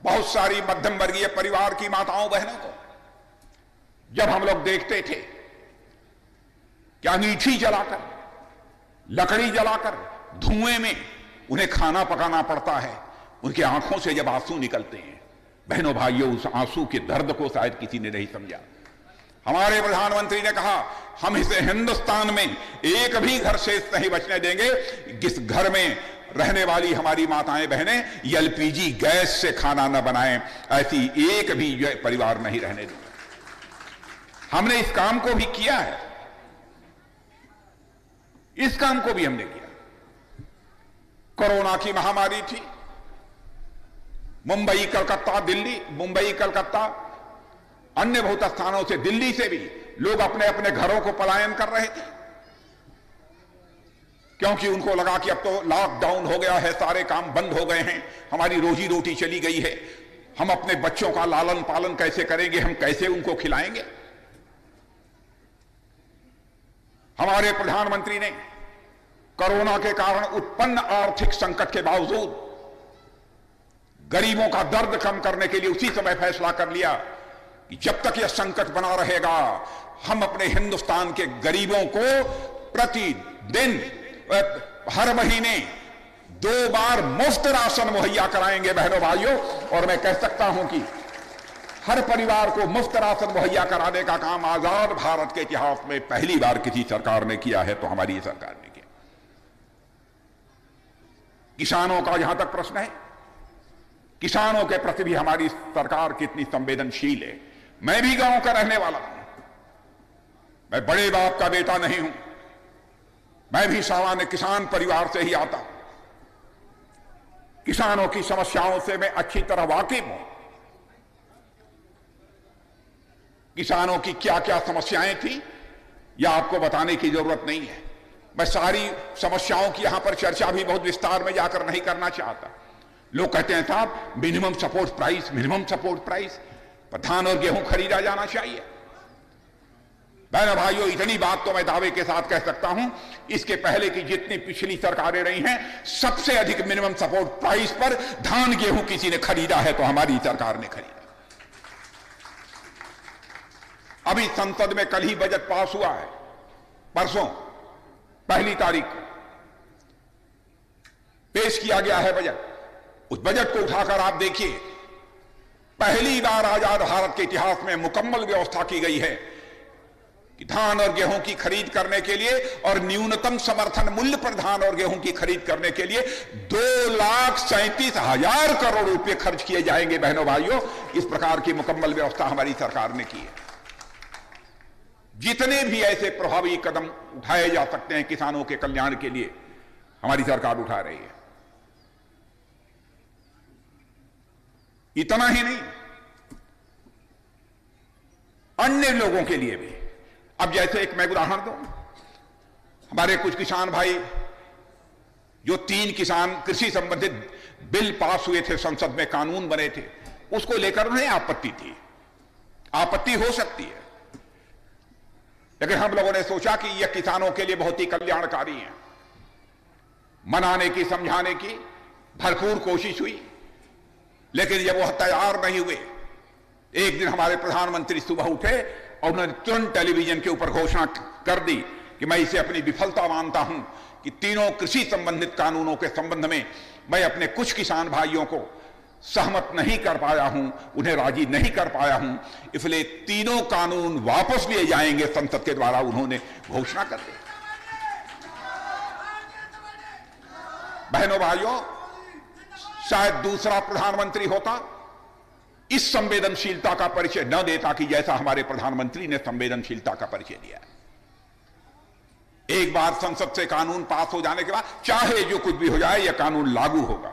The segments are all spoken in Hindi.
बहुत सारी मध्यम वर्गीय परिवार की माताओं बहनों को जब हम लोग देखते थे कि अंगीठी जलाकर, लकड़ी जलाकर, धुएं में उन्हें खाना पकाना पड़ता है, उनकी आंखों से जब आंसू निकलते हैं, बहनों भाइयों, उस आंसू के दर्द को शायद किसी ने नहीं समझा। हमारे प्रधानमंत्री ने कहा हम इस हिंदुस्तान में एक भी घर से नहीं बचने देंगे जिस घर में रहने वाली हमारी माताएं बहनें एलपीजी गैस से खाना न बनाएं, ऐसी एक भी परिवार नहीं रहने देंगे। हमने इस काम को भी किया है, इस काम को भी हमने किया। कोरोना की महामारी थी, मुंबई कलकत्ता दिल्ली, मुंबई कलकत्ता अन्य बहुत स्थानों से, दिल्ली से भी लोग अपने अपने घरों को पलायन कर रहे थे, क्योंकि उनको लगा कि अब तो लॉकडाउन हो गया है, सारे काम बंद हो गए हैं, हमारी रोजी रोटी चली गई है, हम अपने बच्चों का लालन पालन कैसे करेंगे, हम कैसे उनको खिलाएंगे। हमारे प्रधानमंत्री ने कोरोना के कारण उत्पन्न आर्थिक संकट के बावजूद गरीबों का दर्द कम करने के लिए उसी समय फैसला कर लिया कि जब तक यह संकट बना रहेगा हम अपने हिंदुस्तान के गरीबों को प्रतिदिन हर महीने 2 बार मुफ्त राशन मुहैया कराएंगे बहनों भाइयों। और मैं कह सकता हूं कि हर परिवार को मुफ्त राशन मुहैया कराने का काम आजाद भारत के इतिहास में पहली बार किसी सरकार ने किया है, तो हमारी सरकार ने किया। किसानों का जहां तक प्रश्न है, किसानों के प्रति भी हमारी सरकार कितनी संवेदनशील है। मैं भी गांव का रहने वाला हूं, मैं बड़े बाप का बेटा नहीं हूं, मैं भी सामान्य किसान परिवार से ही आता हूं। किसानों की समस्याओं से मैं अच्छी तरह वाकिफ हूं। किसानों की क्या क्या समस्याएं थी यह आपको बताने की जरूरत नहीं है। मैं सारी समस्याओं की यहां पर चर्चा भी बहुत विस्तार में जाकर नहीं करना चाहता। लोग कहते हैं साहब minimum support price, minimum support price, धान और गेहूं खरीदा जाना चाहिए। बहनों भाइयों, इतनी बात तो मैं दावे के साथ कह सकता हूं, इसके पहले की जितनी पिछली सरकारें रही हैं सबसे अधिक मिनिमम सपोर्ट प्राइस पर धान गेहूं किसी ने खरीदा है तो हमारी सरकार ने खरीदा। अभी संसद में कल ही बजट पास हुआ है, परसों 1 तारीख को पेश किया गया है बजट। उस बजट को उठाकर आप देखिए, पहली बार आजाद भारत के इतिहास में मुकम्मल व्यवस्था की गई है कि धान और गेहूं की खरीद करने के लिए और न्यूनतम समर्थन मूल्य पर धान और गेहूं की खरीद करने के लिए 2,37,000 करोड़ रुपए खर्च किए जाएंगे। बहनों भाइयों, इस प्रकार की मुकम्मल व्यवस्था हमारी सरकार ने की है। जितने भी ऐसे प्रभावी कदम उठाए जा सकते हैं किसानों के कल्याण के लिए, हमारी सरकार उठा रही है। इतना ही नहीं, अन्य लोगों के लिए भी। अब जैसे एक मैं उदाहरण दूं, हमारे कुछ किसान भाई जो 3 किसान कृषि संबंधित बिल पास हुए थे, संसद में कानून बने थे, उसको लेकर उन्हें आपत्ति थी। आपत्ति हो सकती है, लेकिन हम लोगों ने सोचा कि यह किसानों के लिए बहुत ही कल्याणकारी है। मनाने की, समझाने की भरपूर कोशिश हुई, लेकिन जब वह तैयार नहीं हुए, एक दिन हमारे प्रधानमंत्री सुबह उठे और उन्होंने तुरंत टेलीविजन के ऊपर घोषणा कर दी कि मैं इसे अपनी विफलता मानता हूं कि तीनों कृषि संबंधित कानूनों के संबंध में मैं अपने कुछ किसान भाइयों को सहमत नहीं कर पाया हूं, उन्हें राजी नहीं कर पाया हूं, इसलिए तीनों कानून वापस लिए जाएंगे संसद के द्वारा, उन्होंने घोषणा कर दी। बहनों भाइयों, शायद दूसरा प्रधानमंत्री होता इस संवेदनशीलता का परिचय न देता कि जैसा हमारे प्रधानमंत्री ने संवेदनशीलता का परिचय दिया है। एक बार संसद से कानून पास हो जाने के बाद चाहे जो कुछ भी हो जाए, यह कानून लागू होगा।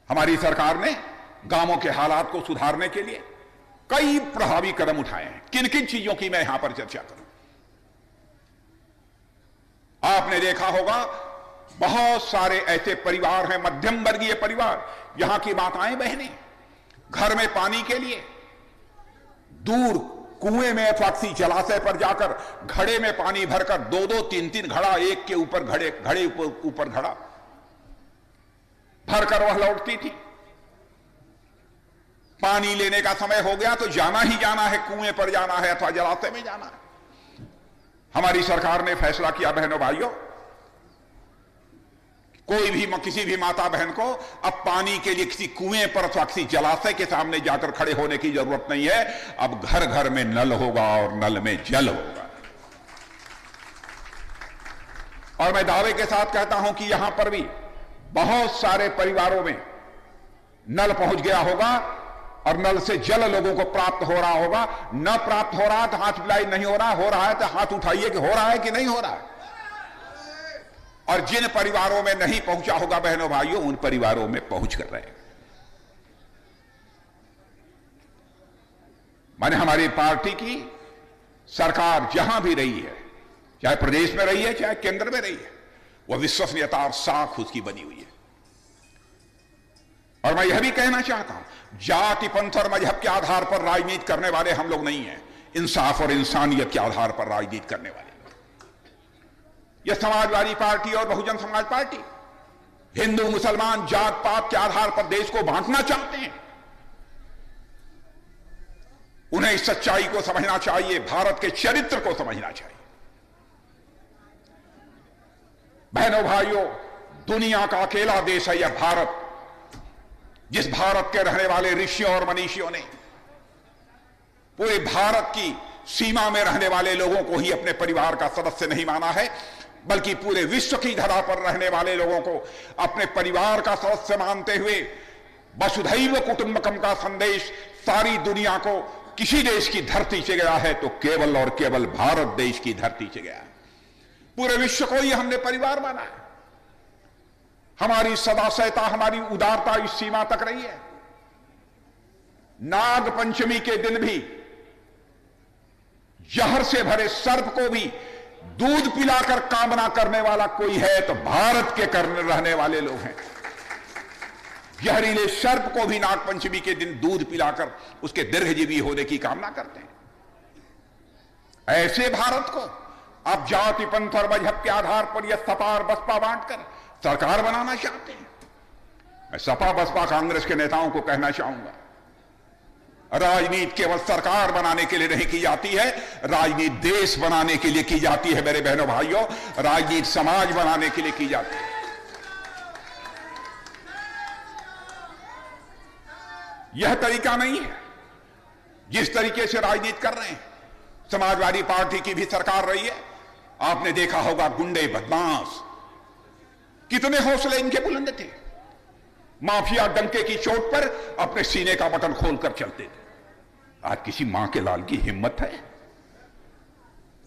हमारी सरकार ने गांवों के हालात को सुधारने के लिए कई प्रभावी कदम उठाए हैं। किन किन चीजों की मैं यहां पर चर्चा करूं। आपने देखा होगा बहुत सारे ऐसे परिवार हैं, मध्यम वर्गीय परिवार, यहां की माताएं बहनें घर में पानी के लिए दूर कुएं में अथवा किसी जलाशय पर जाकर घड़े में पानी भरकर 2-2, 3-3 घड़ा एक के ऊपर घड़े ऊपर घड़ा भरकर वह लौटती थी। पानी लेने का समय हो गया तो जाना ही जाना है, कुएं पर जाना है अथवा जलाशय में जाना है। हमारी सरकार ने फैसला किया बहनों भाइयों, कोई भी किसी भी माता बहन को अब पानी के लिए किसी कुएं पर अथवा किसी जलाशय के सामने जाकर खड़े होने की जरूरत नहीं है। अब घर घर में नल होगा और नल में जल होगा। और मैं दावे के साथ कहता हूं कि यहां पर भी बहुत सारे परिवारों में नल पहुंच गया होगा और नल से जल लोगों को प्राप्त हो रहा होगा। न प्राप्त हो रहा तो हाथ मिलाई, नहीं हो रहा है तो हाथ उठाइए कि हो रहा है कि नहीं हो रहा है। और जिन परिवारों में नहीं पहुंचा होगा बहनों भाइयों, उन परिवारों में पहुंच कर रहे हैं। माने हमारी पार्टी की सरकार जहां भी रही है, चाहे प्रदेश में रही है चाहे केंद्र में रही है, वह विश्वसनीयता और साख उसकी बनी हुई है। और मैं यह भी कहना चाहता हूं, जाति पंथ और मजहब के आधार पर राजनीति करने वाले हम लोग नहीं हैं, इंसाफ और इंसानियत के आधार पर राजनीति करने वाले। यह समाजवादी पार्टी और बहुजन समाज पार्टी हिंदू मुसलमान जात पात के आधार पर देश को बांटना चाहते हैं। उन्हें इस सच्चाई को समझना चाहिए, भारत के चरित्र को समझना चाहिए। बहनों भाइयों, दुनिया का अकेला देश है यह भारत, जिस भारत के रहने वाले ऋषियों और मनीषियों ने पूरे भारत की सीमा में रहने वाले लोगों को ही अपने परिवार का सदस्य नहीं माना है, बल्कि पूरे विश्व की धरा पर रहने वाले लोगों को अपने परिवार का सदस्य मानते हुए वसुधैव कुटुंबकम का संदेश सारी दुनिया को किसी देश की धरती से गया है तो केवल और केवल भारत देश की धरती से गया है। पूरे विश्व को ही हमने परिवार माना है। हमारी सदाशयता, हमारी उदारता इस सीमा तक रही है। नाग पंचमी के दिन भी जहर से भरे सर्प को भी दूध पिलाकर कामना करने वाला कोई है तो भारत के करने रहने वाले लोग हैं। जहरीले सर्प को भी नाग पंचमी के दिन दूध पिलाकर उसके दीर्घजीवी होने की कामना करते हैं। ऐसे भारत को अब जाति पंथ और मजहब के आधार पर यह सपा और बसपा बांटकर सरकार बनाना चाहते हैं। मैं सपा बसपा कांग्रेस के नेताओं को कहना चाहूंगा, राजनीति केवल सरकार बनाने के लिए नहीं की जाती है, राजनीति देश बनाने के लिए की जाती है। मेरे बहनों भाइयों, राजनीति समाज बनाने के लिए की जाती है। यह तरीका नहीं है जिस तरीके से राजनीति कर रहे हैं। समाजवादी पार्टी की भी सरकार रही है, आपने देखा होगा गुंडे बदमाश कितने हौसले इनके बुलंद थे। माफिया डंके की चोट पर अपने सीने का बटन खोलकर चलते थे। आज किसी मां के लाल की हिम्मत है?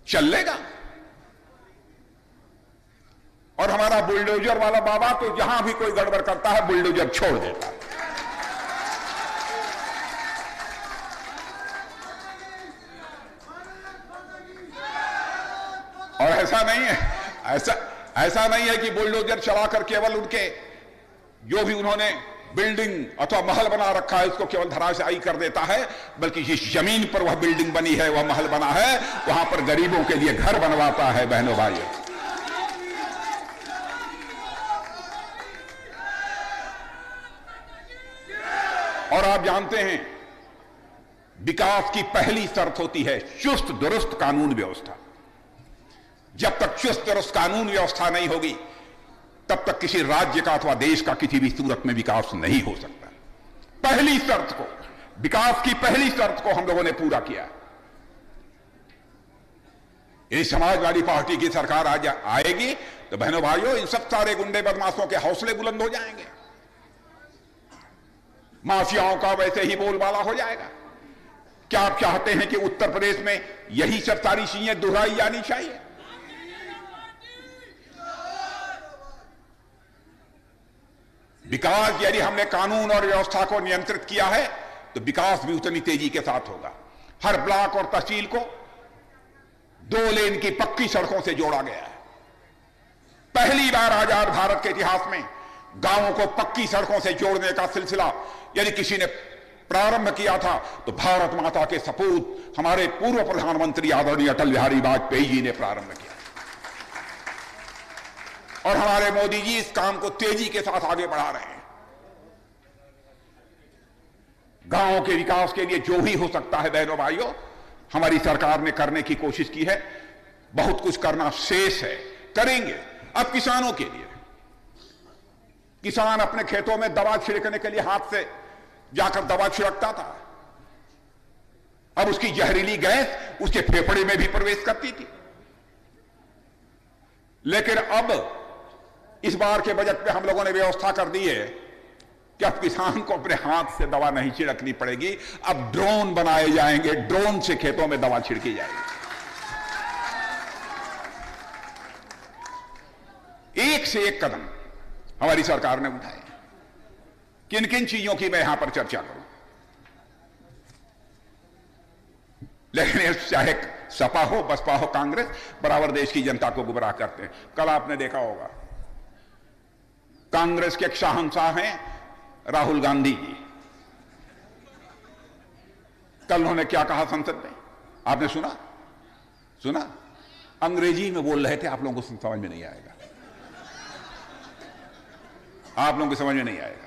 चल लेगा। और हमारा बुलडोजर वाला बाबा तो जहां भी कोई गड़बड़ करता है बुलडोजर छोड़ देता है। और ऐसा नहीं है, ऐसा नहीं है कि बुलडोजर चलाकर केवल उनके जो भी उन्होंने बिल्डिंग अथवा महल बना रखा है उसको केवल धराशायी कर देता है, बल्कि जिस जमीन पर वह बिल्डिंग बनी है, वह महल बना है, वहां पर गरीबों के लिए घर बनवाता है। बहनों भाइयों, और आप जानते हैं विकास की पहली शर्त होती है चुस्त दुरुस्त कानून व्यवस्था। जब तक चुस्त दुरुस्त कानून व्यवस्था नहीं होगी तब तक किसी राज्य का अथवा देश का किसी भी सूरत में विकास नहीं हो सकता। पहली शर्त को, विकास की पहली शर्त को हम लोगों ने पूरा किया। यदि समाजवादी पार्टी की सरकार आज आएगी तो बहनों भाइयों, इन सब सारे गुंडे बदमाशों के हौसले बुलंद हो जाएंगे, माफियाओं का वैसे ही बोलबाला हो जाएगा। क्या आप चाहते हैं कि उत्तर प्रदेश में यही सब सारी चीजें दोहराई जानी चाहिए? विकास यदि हमने कानून और व्यवस्था को नियंत्रित किया है तो विकास भी उतनी तेजी के साथ होगा। हर ब्लॉक और तहसील को 2 लेन की पक्की सड़कों से जोड़ा गया है। पहली बार आजाद भारत के इतिहास में गांवों को पक्की सड़कों से जोड़ने का सिलसिला यदि किसी ने प्रारंभ किया था तो भारत माता के सपूत हमारे पूर्व प्रधानमंत्री आदरणीय अटल बिहारी वाजपेयी जी ने प्रारंभ किया। और हमारे मोदी जी इस काम को तेजी के साथ आगे बढ़ा रहे हैं। गांवों के विकास के लिए जो भी हो सकता है बहनों भाइयों, हमारी सरकार ने करने की कोशिश की है। बहुत कुछ करना शेष है, करेंगे। अब किसानों के लिए, किसान अपने खेतों में दवा छिड़कने के लिए हाथ से जाकर दवा छिड़कता था। अब उसकी जहरीली गैस उसके फेफड़े में भी प्रवेश करती थी। लेकिन अब इस बार के बजट में हम लोगों ने व्यवस्था कर दी है कि अब किसान को अपने हाथ से दवा नहीं छिड़कनी पड़ेगी। अब ड्रोन बनाए जाएंगे, ड्रोन से खेतों में दवा छिड़की जाएगी। एक से एक कदम हमारी सरकार ने उठाए। किन किन चीजों की मैं यहां पर चर्चा करूं, लेकिन चाहे सपा हो, बसपा हो, कांग्रेस, बराबर देश की जनता को गुमराह करते हैं। कल आपने देखा होगा, कांग्रेस के एक शहंशाह हैं राहुल गांधी जी। कल उन्होंने क्या कहा संसद में, आपने सुना? अंग्रेजी में बोल रहे थे, आप लोगों को समझ में नहीं आएगा, आप लोगों को समझ में नहीं आएगा।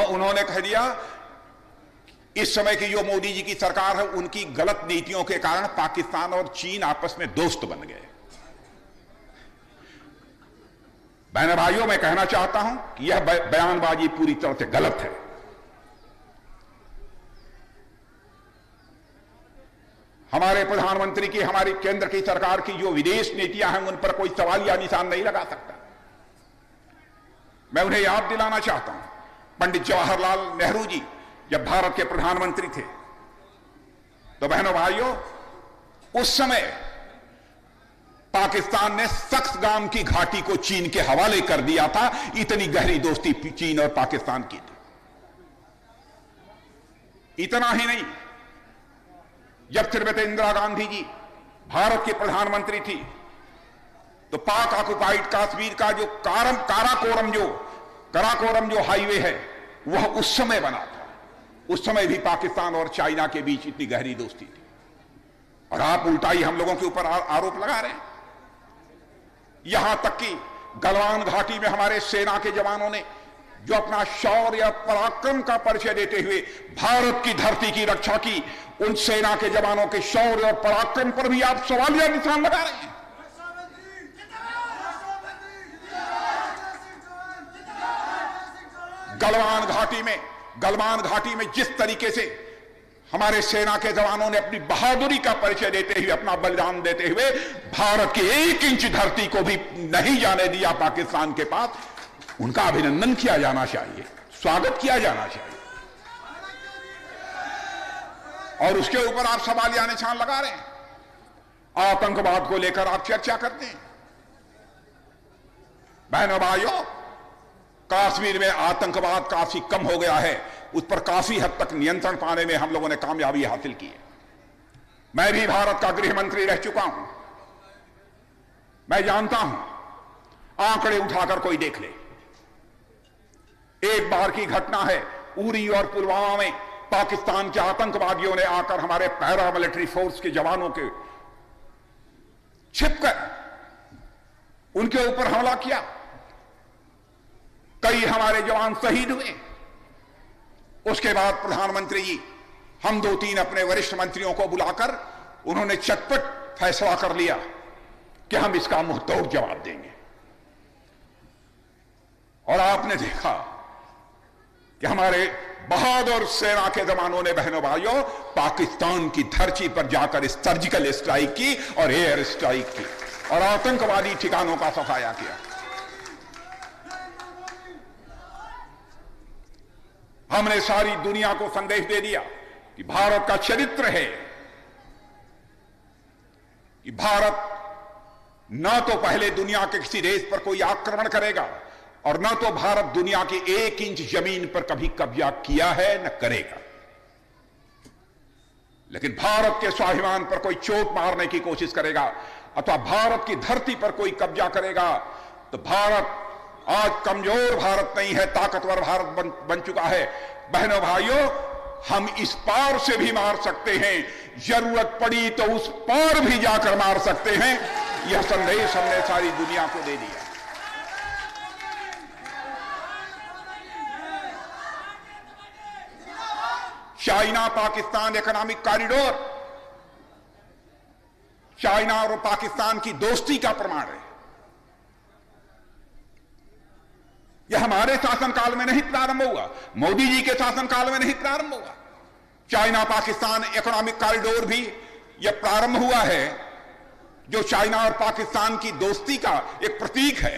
उन्होंने कह दिया इस समय की जो मोदी जी की सरकार है, उनकी गलत नीतियों के कारण पाकिस्तान और चीन आपस में दोस्त बन गए। बहन भाइयों, मैं कहना चाहता हूं कि यह बयानबाजी पूरी तरह से गलत है। हमारे प्रधानमंत्री की, हमारी केंद्र की सरकार की जो विदेश नीतियां हैं, उन पर कोई सवाल या निशान नहीं लगा सकता। मैं उन्हें याद दिलाना चाहता हूं, पंडित जवाहरलाल नेहरू जी जब भारत के प्रधानमंत्री थे, तो बहनों भाइयों, उस समय पाकिस्तान ने सक्सगाम की घाटी को चीन के हवाले कर दिया था। इतनी गहरी दोस्ती चीन और पाकिस्तान की थी। इतना ही नहीं, जब श्रीमती इंदिरा गांधी जी भारत की प्रधानमंत्री थी, तो पाक ऑक्युपाइड कश्मीर का जो काराकोरम जो हाईवे है, वह उस समय बना था। उस समय भी पाकिस्तान और चाइना के बीच इतनी गहरी दोस्ती थी, और आप उल्टा ही हम लोगों के ऊपर आरोप लगा रहे हैं। यहां तक कि गलवान घाटी में हमारे सेना के जवानों ने जो अपना शौर्य या पराक्रम का परिचय देते हुए भारत की धरती की रक्षा की, उन सेना के जवानों के शौर्य और पराक्रम पर भी आप सवालिया निशान लगा रहे हैं। गलवान घाटी में जिस तरीके से हमारे सेना के जवानों ने अपनी बहादुरी का परिचय देते हुए, अपना बलिदान देते हुए भारत की 1 इंच धरती को भी नहीं जाने दिया पाकिस्तान के पास, उनका अभिनंदन किया जाना चाहिए, स्वागत किया जाना चाहिए। और उसके ऊपर आप सवालिया निशान लगा रहे हैं। आतंकवाद को लेकर आप चर्चा करते हैं। बहनों भाइयों, कश्मीर में आतंकवाद काफी कम हो गया है, उस पर काफी हद तक नियंत्रण पाने में हम लोगों ने कामयाबी हासिल की है। मैं भी भारत का गृह मंत्री रह चुका हूं, मैं जानता हूं। आंकड़े उठाकर कोई देख ले, एक बार की घटना है, उरी और पुलवामा में पाकिस्तान के आतंकवादियों ने आकर हमारे पैरामिलिट्री फोर्स के जवानों के छिपकर उनके ऊपर हमला किया। कई हमारे जवान शहीद हुए। उसके बाद प्रधानमंत्री जी, हम 2-3 अपने वरिष्ठ मंत्रियों को बुलाकर उन्होंने चटपट फैसला कर लिया कि हम इसका मुंहतोड़ जवाब देंगे। और आपने देखा कि हमारे बहादुर सेना के जवानों ने, बहनों भाइयों, पाकिस्तान की धरती पर जाकर सर्जिकल स्ट्राइक की और एयर स्ट्राइक की और आतंकवादी ठिकानों का सफाया किया। हमने सारी दुनिया को संदेश दे दिया कि भारत का चरित्र है कि भारत न तो पहले दुनिया के किसी देश पर कोई आक्रमण करेगा और न तो भारत दुनिया की 1 इंच जमीन पर कभी कब्जा किया है न करेगा। लेकिन भारत के स्वाभिमान पर कोई चोट मारने की कोशिश करेगा अथवा भारत की धरती पर कोई कब्जा करेगा, तो भारत आज कमजोर भारत नहीं है, ताकतवर भारत बन चुका है। बहनों भाइयों, हम इस पार से भी मार सकते हैं, जरूरत पड़ी तो उस पार भी जाकर मार सकते हैं। यह संदेश हमने सारी दुनिया को दे दिया। China Pakistan economic corridor China और पाकिस्तान की दोस्ती का प्रमाण है। यह हमारे शासनकाल में नहीं प्रारंभ हुआ, मोदी जी के शासनकाल में नहीं प्रारंभ हुआ। चाइना पाकिस्तान इकोनॉमिक कॉरिडोर भी यह प्रारंभ हुआ है जो चाइना और पाकिस्तान की दोस्ती का एक प्रतीक है।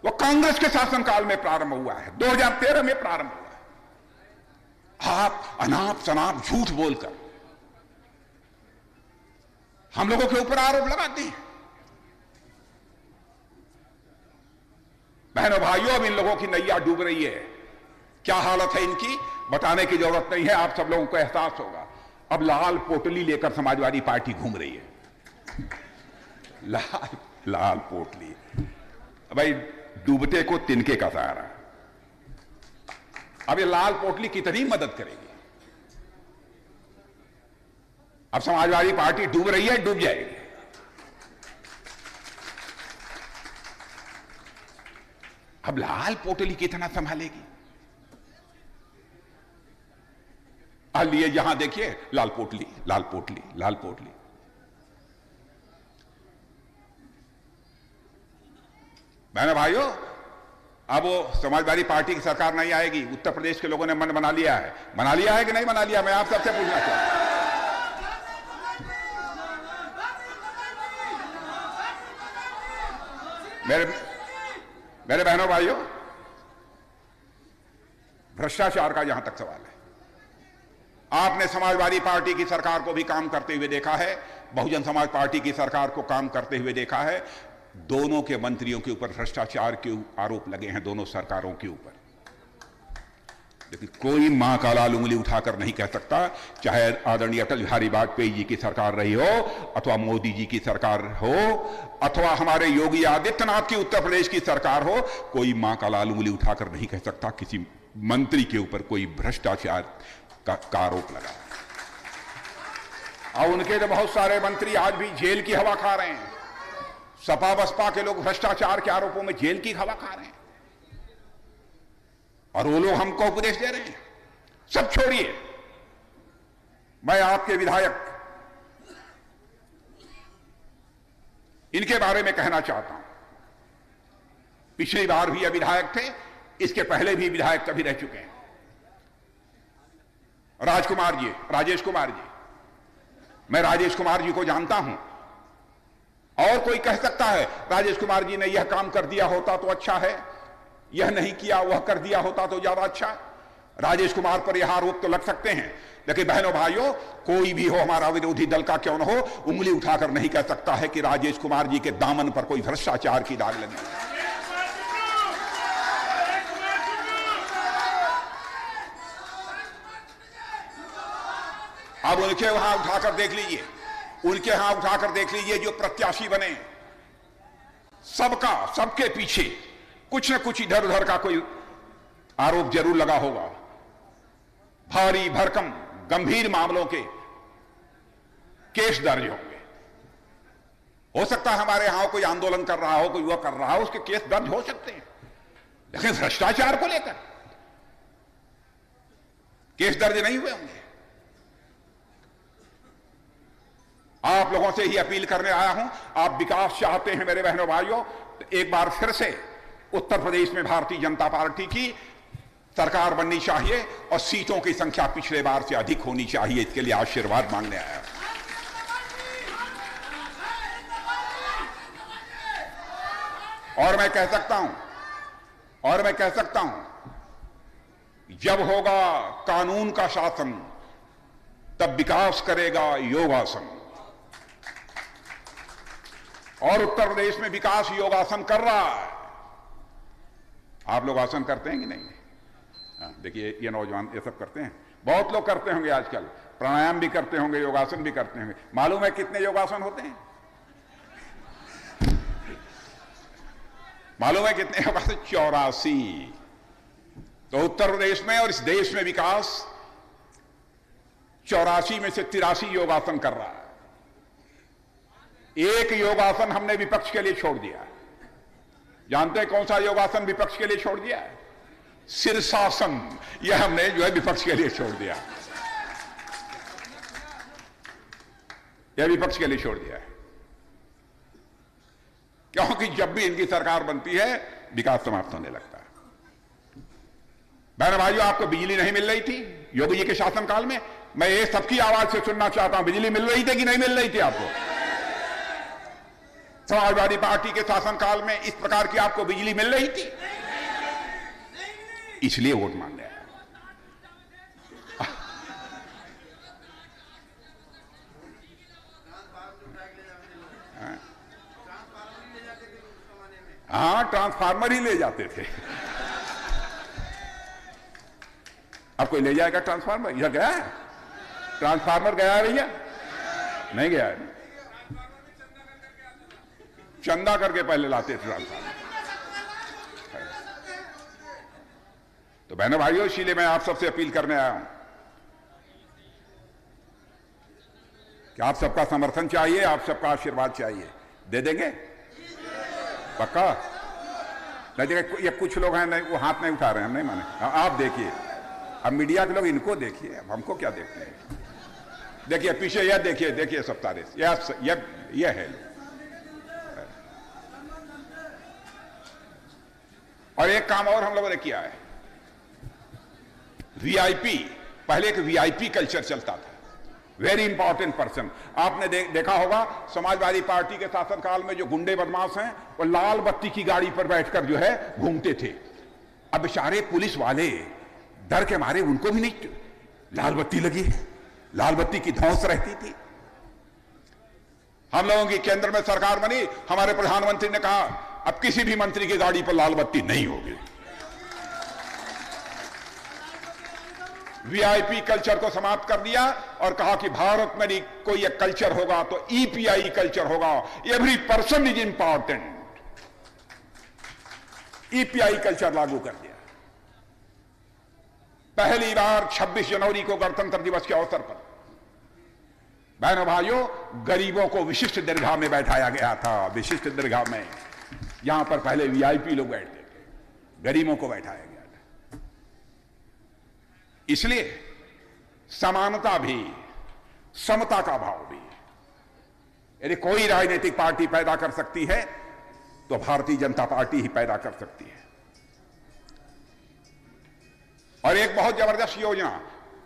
वह कांग्रेस के शासनकाल में प्रारंभ हुआ है, 2013 में प्रारंभ हुआ है। आप अनाप शनाप झूठ बोलकर हम लोगों के ऊपर आरोप लगाते हैं। बहनों भाइयों, अब इन लोगों की नैया डूब रही है। क्या हालत है इनकी बताने की जरूरत नहीं है, आप सब लोगों को एहसास होगा। अब लाल पोटली लेकर समाजवादी पार्टी घूम रही है। लाल पोटली, भाई डूबते को तिनके का सहारा। अब ये लाल पोटली कितनी मदद करेगी? अब समाजवादी पार्टी डूब रही है, डूब जाएगी। अब लाल पोटली कितना संभालेगी? लिए यहां देखिए लाल पोटली, लाल पोटली, लाल पोटली। बहनों भाइयों, अब वो समाजवादी पार्टी की सरकार नहीं आएगी। उत्तर प्रदेश के लोगों ने मन बना लिया है। बना लिया है कि नहीं बना लिया? मैं आप सबसे पूछना चाहता हूं। मेरे बहनों भाइयों, भ्रष्टाचार का जहां तक सवाल है, आपने समाजवादी पार्टी की सरकार को भी काम करते हुए देखा है, बहुजन समाज पार्टी की सरकार को काम करते हुए देखा है। दोनों के मंत्रियों के ऊपर भ्रष्टाचार के आरोप लगे हैं, दोनों सरकारों के ऊपर। लेकिन कोई मां का लाल उंगली उठाकर नहीं कह सकता, चाहे आदरणीय अटल बिहारी वाजपेयी जी की सरकार रही हो, अथवा मोदी जी की सरकार हो, अथवा हमारे योगी आदित्यनाथ की उत्तर प्रदेश की सरकार हो, कोई मां का लाल उंगली उठाकर नहीं कह सकता किसी मंत्री के ऊपर कोई भ्रष्टाचार का आरोप लगा। और उनके तो बहुत सारे मंत्री आज भी जेल की हवा खा रहे हैं। सपा बसपा के लोग भ्रष्टाचार के आरोपों में जेल की हवा खा रहे हैं, और वो लोग हमको उपदेश दे रहे हैं। सब छोड़िए, मैं आपके विधायक इनके बारे में कहना चाहता हूं। पिछली बार भी ये विधायक थे, इसके पहले भी विधायक कभी रह चुके हैं। राजकुमार जी, राजेश कुमार जी, मैं राजेश कुमार जी को जानता हूं। और कोई कह सकता है राजेश कुमार जी ने यह काम कर दिया होता तो अच्छा है, यह नहीं किया, वह कर दिया होता तो ज्यादा अच्छा है। राजेश कुमार पर यह आरोप तो लग सकते हैं, लेकिन बहनों भाइयों, कोई भी हो, हमारा विरोधी दल का क्यों न हो, उंगली उठाकर नहीं कह सकता है कि राजेश कुमार जी के दामन पर कोई भ्रष्टाचार की दाग लगी। अब उनके वहां उठाकर देख लीजिए, उनके यहां उठाकर देख लीजिए जो प्रत्याशी बने, सबके पीछे कुछ न कुछ इधर उधर का कोई आरोप जरूर लगा होगा। भारी भरकम गंभीर मामलों के केस दर्ज होंगे। हो सकता है हमारे यहां कोई आंदोलन कर रहा हो, कोई वह कर रहा हो, उसके केस दर्ज हो सकते हैं, लेकिन भ्रष्टाचार को लेकर केस दर्ज नहीं हुए होंगे। आप लोगों से ही अपील करने आया हूं, आप विकास चाहते हैं मेरे बहनों भाइयों, तो एक बार फिर से उत्तर प्रदेश में भारतीय जनता पार्टी की सरकार बननी चाहिए और सीटों की संख्या पिछले बार से अधिक होनी चाहिए। इसके लिए आशीर्वाद मांगने आया। और मैं कह सकता हूं, जब होगा कानून का शासन तब विकास करेगा योगासन। और उत्तर प्रदेश में विकास योगासन कर रहा है। आप लोग आसन करते हैं कि नहीं? देखिए ये नौजवान ये सब करते हैं, बहुत लोग करते होंगे आजकल, प्राणायाम भी करते होंगे, योगासन भी करते होंगे। मालूम है कितने योगासन होते हैं? मालूम है कितने योगासन? 84। तो उत्तर प्रदेश में और इस देश में विकास 84 में से 83 योगासन कर रहा है। एक योगासन हमने विपक्ष के लिए छोड़ दिया। जानते हैं कौन सा योगासन विपक्ष के लिए छोड़ दिया है? शीर्षासन। यह हमने जो है विपक्ष के लिए छोड़ दिया। यह विपक्ष के लिए छोड़ दिया है, क्योंकि जब भी इनकी सरकार बनती है विकास समाप्त होने लगता है। बहन भाइयों, आपको बिजली नहीं मिल रही थी योगी जी के शासनकाल में? मैं ये सबकी आवाज से सुनना चाहता हूं, बिजली मिल रही थी कि नहीं मिल रही थी आपको? समाजवादी पार्टी के शासनकाल में इस प्रकार की आपको बिजली मिल रही थी? इसलिए वोट मांगने आया। हाँ, ट्रांसफार्मर ही ले जाते थे। अब कोई ले जाएगा ट्रांसफार्मर? इधर गया है ट्रांसफार्मर? गया है भैया? नहीं गया है। चंदा करके पहले लाते थे ट्रांसफार्मर। तो बहनों भाइयों, इसीलिए मैं आप सबसे अपील करने आया हूं कि आप सबका समर्थन चाहिए, आप सबका आशीर्वाद चाहिए। दे देंगे पक्का? नहीं देखिए, ये कुछ लोग हैं नहीं, वो हाथ नहीं उठा रहे हैं, हम नहीं माने। आप देखिए, अब मीडिया के लोग इनको देखिए, अब हमको क्या देखते हैं। देखिए पीछे, यह देखिए, देखिए सब तारीफ, यह है। और एक काम और हम लोगों ने किया है, वीआईपी। पहले एक वीआईपी कल्चर चलता था, वेरी इंपॉर्टेंट पर्सन। आपने देखा होगा समाजवादी पार्टी के शासनकाल में जो गुंडे बदमाश हैं वो लाल बत्ती की गाड़ी पर बैठकर जो है घूमते थे। अब बेचारे पुलिस वाले डर के मारे, उनको भी नहीं लाल बत्ती लगी, लाल बत्ती की धौंस रहती थी। हम लोगों की केंद्र में सरकार बनी, हमारे प्रधानमंत्री ने कहा अब किसी भी मंत्री की गाड़ी पर लाल बत्ती नहीं होगी। वीआईपी कल्चर को समाप्त कर दिया और कहा कि भारत में कोई एक कल्चर होगा तो ईपीआई कल्चर होगा, every person is important. EPI culture लागू कर दिया। पहली बार 26 जनवरी को गणतंत्र दिवस के अवसर पर बहनों भाइयों, गरीबों को विशिष्ट दीर्घा में बैठाया गया था। विशिष्ट दीर्घा में, यहां पर पहले वीआईपी लोग बैठते थे, गरीबों को बैठाया गया था। इसलिए समानता भी, समता का भाव भी यदि कोई राजनीतिक पार्टी पैदा कर सकती है तो भारतीय जनता पार्टी ही पैदा कर सकती है। और एक बहुत जबरदस्त योजना,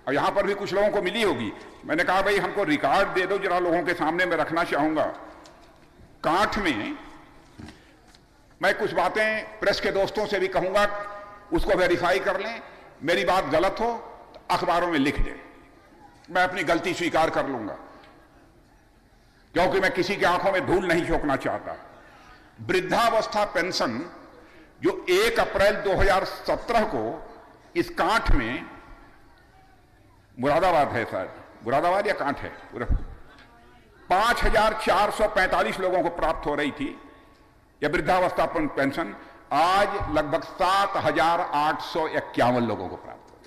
और यहां पर भी कुछ लोगों को मिली होगी, मैंने कहा भाई हमको रिकॉर्ड दे दो जरा, लोगों के सामने मैं रखना चाहूंगा। कांठ में मैं कुछ बातें प्रेस के दोस्तों से भी कहूंगा, उसको वेरीफाई कर लें। मेरी बात गलत हो तो अखबारों में लिख दें, मैं अपनी गलती स्वीकार कर लूंगा, क्योंकि मैं किसी की आंखों में धूल नहीं झोंकना चाहता। वृद्धावस्था पेंशन जो 1 अप्रैल 2017 को इस कांठ में, मुरादाबाद है शायद, मुरादाबाद या कांठ है, 5445 लोगों को प्राप्त हो रही थी यह वृद्धावस्था पेंशन, आज लगभग 7851 लोगों को प्राप्त हो रही।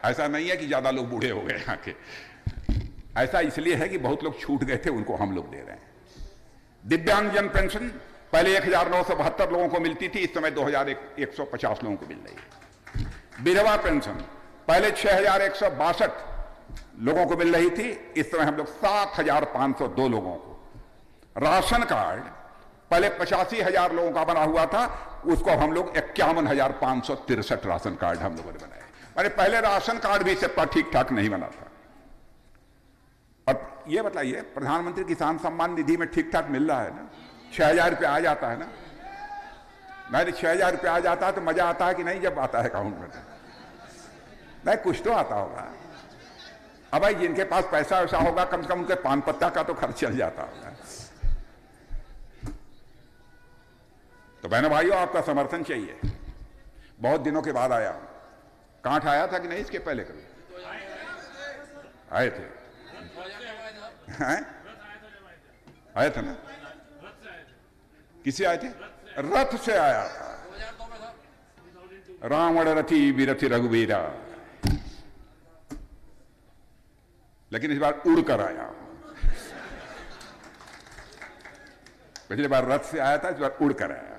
ऐसा नहीं है कि ज्यादा लोग बूढ़े हो गए यहां के, ऐसा इसलिए है कि बहुत लोग छूट गए थे, उनको हम लोग दे रहे हैं। दिव्यांगजन पेंशन पहले 1972 लोगों को मिलती थी, इस समय 2150 लोगों को मिल रही है। विधवा पेंशन पहले 6162 लोगों को मिल रही थी, इस समय हम लोग 7502 लोगों को। राशन कार्ड पहले 85,000 लोगों का बना हुआ था, उसको हम लोग 51,563 राशन कार्ड हम लोगों ने बनाए। अरे पहले राशन कार्ड भी सबका ठीक ठाक नहीं बना था। अब ये बताइए, प्रधानमंत्री किसान सम्मान निधि में ठीक ठाक मिल रहा है ना? 6,000 रुपया आ जाता है ना? नहीं, 6,000 रुपया आ जाता है तो मजा आता है कि नहीं जब आता है अकाउंट में? नहीं, कुछ तो आता होगा। अब भाई जिनके पास पैसा वैसा होगा, कम से कम उनके पान पत्ता का तो खर्च चल जाता होगा। तो बहनों भाइयों, आपका समर्थन चाहिए। बहुत दिनों के बाद आया हूं। कांठ आया था कि नहीं इसके पहले कभी? आए थे? आए थे ना? किसे आए थे? रथ से आया था। रावण रथी बिरथि रघुवीरा, लेकिन इस बार उड़कर आया। पिछली बार रथ से आया था, इस बार उड़कर आया।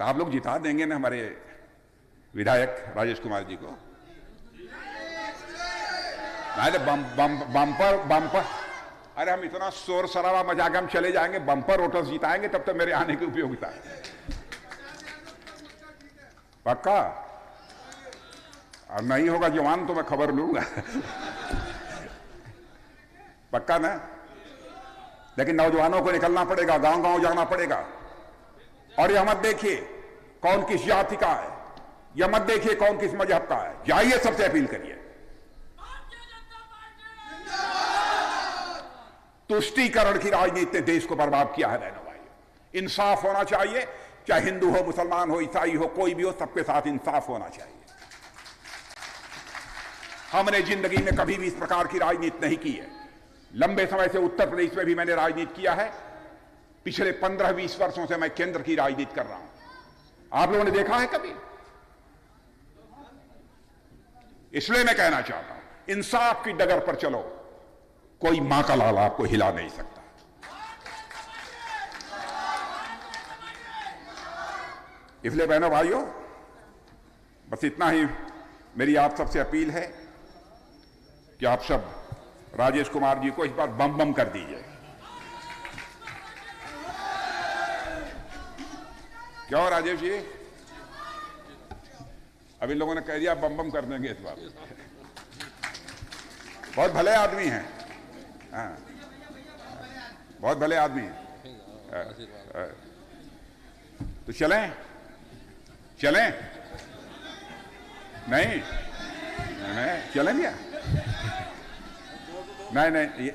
तो आप लोग जिता देंगे ना हमारे विधायक राजेश कुमार जी को? अरे बम्पर, अरे हम इतना शोर शराबा मचा के हम चले जाएंगे, बम्पर वोटर्स जिताएंगे, तब तो मेरे आने की उपयोगिता है। पक्का? और नहीं होगा जवान तो मैं खबर लूंगा। पक्का ना? लेकिन नौजवानों को निकलना पड़ेगा, गांव गांव जाना पड़ेगा। और यह मत देखिए कौन किस जाति का है, यह मत देखिए कौन किस मजहब का है, जाइए सबसे अपील करिए। तुष्टीकरण की राजनीति ने देश को बर्बाद किया है बहनों भाई। इंसाफ होना चाहिए, चाहे हिंदू हो, मुसलमान हो, ईसाई हो, कोई भी हो, सबके साथ इंसाफ होना चाहिए। हमने जिंदगी में कभी भी इस प्रकार की राजनीति नहीं की है। लंबे समय से उत्तर प्रदेश में भी मैंने राजनीति किया है। पिछले 15-20 वर्षों से मैं केंद्र की राजनीति कर रहा हूं। आप लोगों ने देखा है कभी? इसलिए मैं कहना चाहता हूं, इंसाफ की डगर पर चलो, कोई मां का लाल आपको हिला नहीं सकता। इसलिए बहनों भाइयों, बस इतना ही मेरी आप सबसे अपील है कि आप सब राजेश कुमार जी को इस बार बम बम कर दीजिए। क्यों राजेश जी? अभी लोगों ने कह दिया बम बम कर देंगे इस बार। बहुत भले आदमी हैं, हाँ, बहुत भले आदमी हैं। तो चलें चलें? नहीं चलें क्या? नहीं,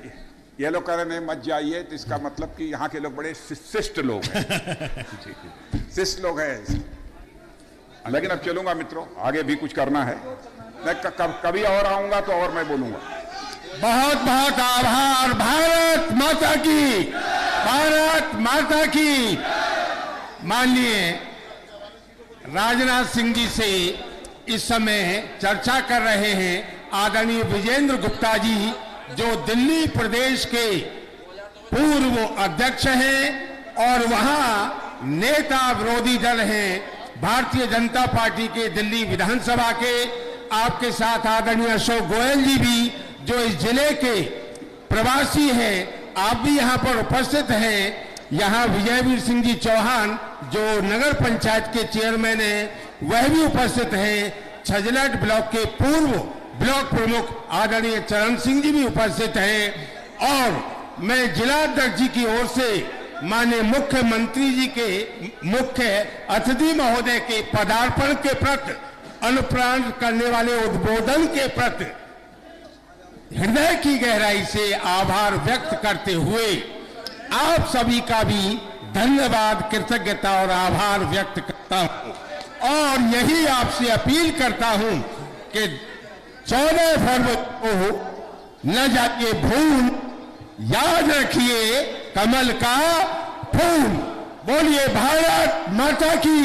ये लोग कह रहे नहीं मत जाइए, तो इसका मतलब कि यहाँ के लोग बड़े शिष्ट लोग हैं। शिष्ट लोग हैं। लेकिन अब चलूंगा मित्रों, आगे भी कुछ करना है। मैं कभी और आऊंगा तो और मैं बोलूंगा। बहुत बहुत आभार। भारत माता की, भारत माता की। माननीय राजनाथ सिंह जी से इस समय चर्चा कर रहे हैं आदरणीय विजेंद्र गुप्ता जी, जो दिल्ली प्रदेश के पूर्व अध्यक्ष हैं और वहां नेता विरोधी दल हैं भारतीय जनता पार्टी के दिल्ली विधानसभा के। आपके साथ आदरणीय अशोक गोयल जी भी, जो इस जिले के प्रवासी हैं, आप भी यहां पर उपस्थित हैं। यहां विजयवीर सिंह जी चौहान, जो नगर पंचायत के चेयरमैन हैं, वह भी उपस्थित हैं। छजलट ब्लॉक के पूर्व ब्लॉक प्रमुख आदरणीय चरण सिंह जी भी उपस्थित हैं। और मैं जिलाध्यक्ष जी की ओर से माननीय मुख्यमंत्री जी के मुख्य अतिथि महोदय के पदार्पण के प्रति, अनुप्राण करने वाले उद्बोधन के प्रति हृदय की गहराई से आभार व्यक्त करते हुए आप सभी का भी धन्यवाद, कृतज्ञता और आभार व्यक्त करता हूं। और यही आपसे अपील करता हूं कि 14 फरवरी को न जाके भूल, याद रखिए कमल का फूल। बोलिए भारत माता की।